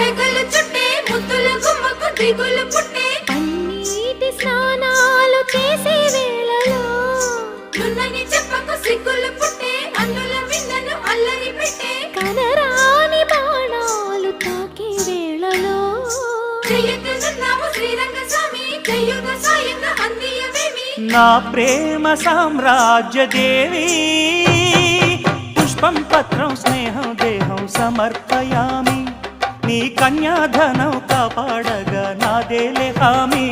సెగలు చుట్టే ముద్దుల గుమ్మకు దిగులు పుట్టే అన్నిటి స్నానాలు చేసే వేళలో నున్నని చెప్పకు సిగ్గులు పుట్టే అన్నుల మిన్నను అల్లరి పెట్టే కనరాని బాణాలు తాకే వేళలో చెయ్యెత్తునున్నావు శ్రీరంగస్వామి చెయ్యుగ సాయంగా అందియవేమి నా ప్రేమ సామ్రాజ్య దేవి పుష్పం పత్రం స్నేహం దేహం సమర్పయామి నీ కన్యాధనం కాపాడగా నాదేలే హామీ